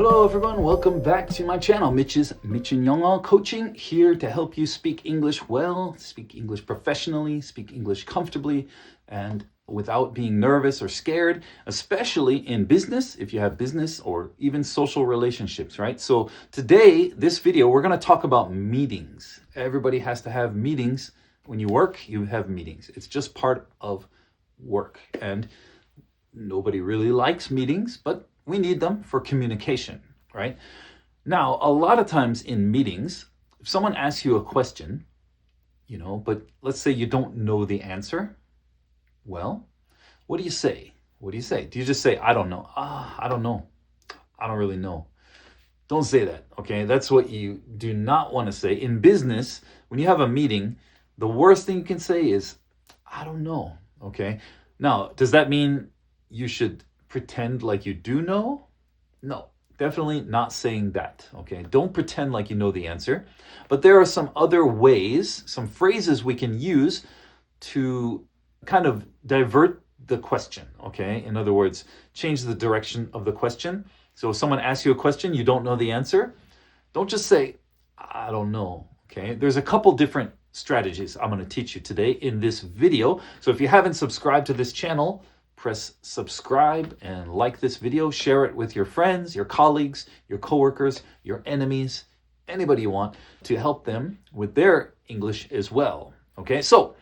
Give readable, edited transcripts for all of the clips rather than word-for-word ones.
Hello everyone, welcome back to my channel. Mitch's 미친영어코칭, here to help you speak English well, speak English professionally, speak English comfortably, and without being nervous or scared, especially in business, if you have business or even social relationships, right? So today, this video, we're going to talk about meetings. Everybody has to have meetings. When you work, you have meetings. It's just part of work. And nobody really likes meetings, but we need them for communication, right? Now, a lot of times in meetings, if someone asks you a question, but let's say you don't know the answer, well, what do you say? What do you say? Do you just say, I don't know? I don't know. I don't really know. Don't say that, okay? That's what you do not want to say. In business, when you have a meeting, the worst thing you can say is, I don't know, okay? Now, does that mean you should pretend like you do know? No, definitely not saying that, okay? Don't pretend like you know the answer. But there are some other ways, some phrases we can use to kind of divert the question, okay? In other words, change the direction of the question. So if someone asks you a question, you don't know the answer, don't just say, I don't know, okay? There's a couple different strategies I'm going to teach you today in this video. So if you haven't subscribed to this channel, press subscribe and like this video, share it with your friends, your colleagues, your coworkers, your enemies, anybody you want to help them with their English as well. Okay, so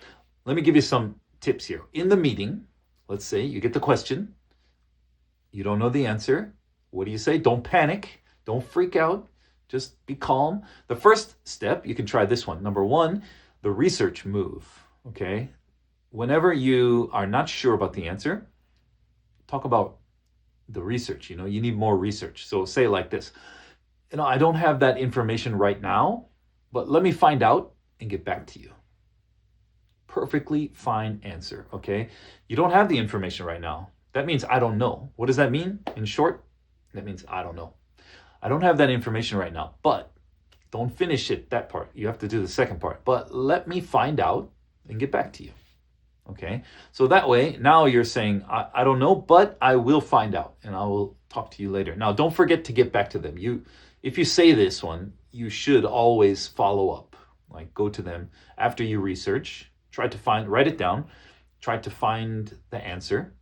let me give you some tips here. In the meeting, let's say you get the question, you don't know the answer. What do you say? Don't panic, don't freak out, just be calm. The first step, you can try this one. Number one, the research move, okay? Whenever you are not sure about the answer, talk about the research. You need more research. So say it like this. I don't have that information right now, but let me find out and get back to you. Perfectly fine answer, okay? You don't have the information right now. That means I don't know. What does that mean? In short, that means I don't know. I don't have that information right now, but don't finish it, that part. You have to do the second part. But let me find out and get back to you. Okay, so that way, now you're saying, I don't know, but I will find out and I will talk to you later. Now, don't forget to get back to them. If you say this one, you should always follow up. Like go to them after you research, write it down, try to find the answer,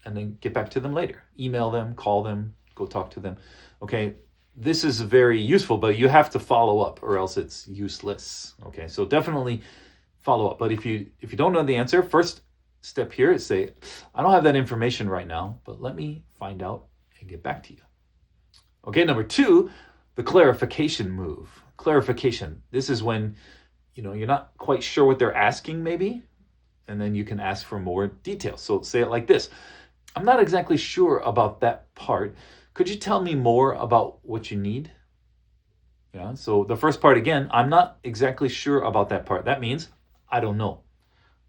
and then get back to them later. Email them, call them, go talk to them. Okay, this is very useful, but you have to follow up or else it's useless. Okay, so definitely follow up. But if you don't know the answer, first step here is say, I don't have that information right now, but let me find out and get back to you. Okay, number two, the clarification move. Clarification. This is when, you're not quite sure what they're asking maybe, and then you can ask for more details. So say it like this. I'm not exactly sure about that part. Could you tell me more about what you need? Yeah, so the first part again, I'm not exactly sure about that part. That means I don't know.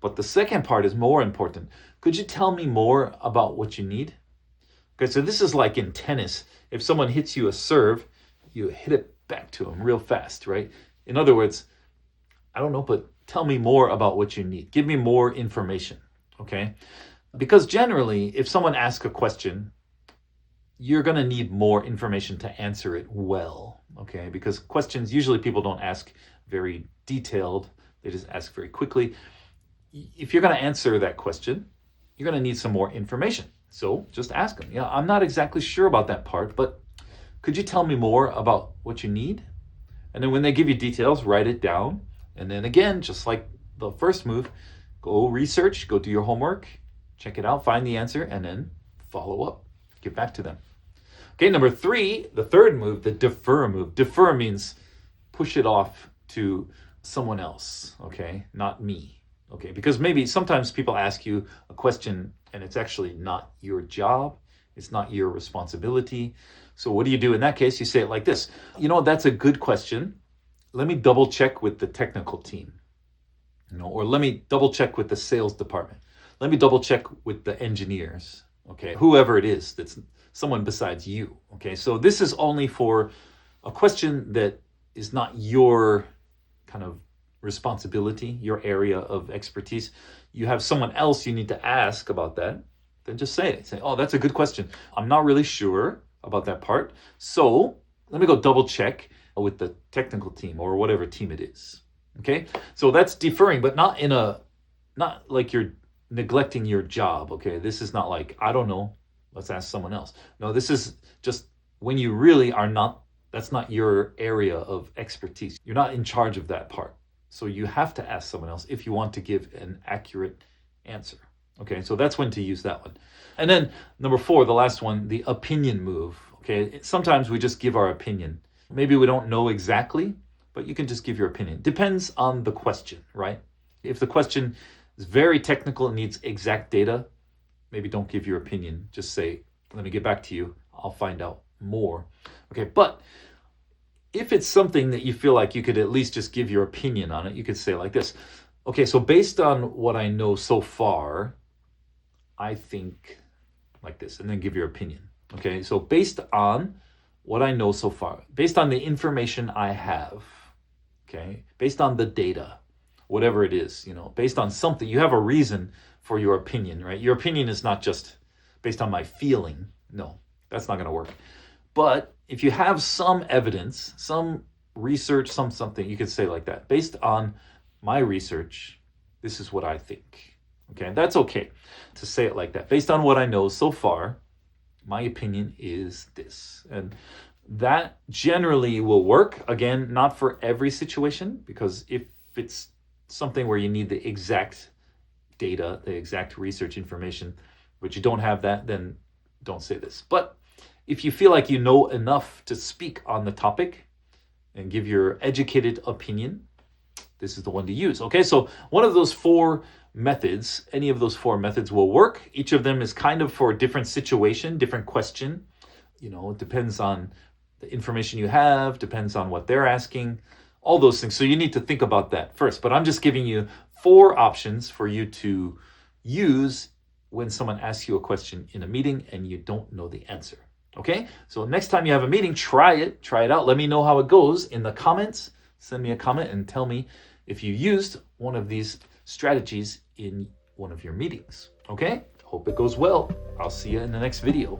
But the second part is more important. Could you tell me more about what you need? Okay, so this is like in tennis. If someone hits you a serve, you hit it back to them real fast, right? In other words, I don't know, but tell me more about what you need. Give me more information, okay? Because generally, if someone asks a question, you're going to need more information to answer it well, okay? Because questions, usually people don't ask very detailed. They just ask very quickly. If you're going to answer that question, you're going to need some more information. So just ask them. I'm not exactly sure about that part, but could you tell me more about what you need? And then when they give you details, write it down. And then again, just like the first move, go research, go do your homework, check it out, find the answer, and then follow up. Get back to them. Okay, number three, the third move, the defer move. Defer means push it off to someone else, okay, not me, okay? Because maybe sometimes people ask you a question and it's actually not your job, it's not your responsibility. So what do you do in that case? You say it like this, that's a good question. Let me double check with the technical team, or let me double check with the sales department. Let me double check with the engineers, okay? Whoever it is, that's someone besides you, okay? So this is only for a question that is not your kind of responsibility, your area of expertise. You have someone else you need to ask about that, then just say it. Say, oh, that's a good question. I'm not really sure, about that part. So let me go double check with the technical team or whatever team it is. Okay, so that's deferring, but not like you're neglecting your job. Okay, this is not like, I don't know, let's ask someone else. No, this is just when you really are not, that's not your area of expertise. You're not in charge of that part. So you have to ask someone else if you want to give an accurate answer. Okay, so that's when to use that one. And then number 4, the last one, the opinion move. Okay, sometimes we just give our opinion. Maybe we don't know exactly, but you can just give your opinion. Depends on the question, right? If the question is very technical and needs exact data, maybe don't give your opinion. Just say, let me get back to you. I'll find out more. Okay, but if it's something that you feel like you could at least just give your opinion on it, you could say like this. Okay, so based on what I know so far, I think like this, and then give your opinion. Okay, so based on what I know so far, based on the information I have, okay, based on the data, whatever it is, based on something, you have a reason for your opinion, right? Your opinion is not just based on my feeling. No, that's not going to work. But if you have some evidence, some research, something, you could say like that. Based on my research, this is what I think. Okay, that's okay to say it like that. Based on what I know so far, my opinion is this. And that generally will work. Again, not for every situation, because if it's something where you need the exact data, the exact research information, but you don't have that, then don't say this. But if you feel like you know enough to speak on the topic and give your educated opinion, this is the one to use. Okay, so one of those 4 methods, any of those 4 methods will work. Each of them is kind of for a different situation, different question. It depends on the information you have, depends on what they're asking, all those things. So you need to think about that first. But I'm just giving you 4 options for you to use when someone asks you a question in a meeting and you don't know the answer. Okay, so next time you have a meeting, try it out. Let me know how it goes in the comments. Send me a comment and tell me if you used one of these strategies in one of your meetings. Okay, hope it goes well. I'll see you in the next video.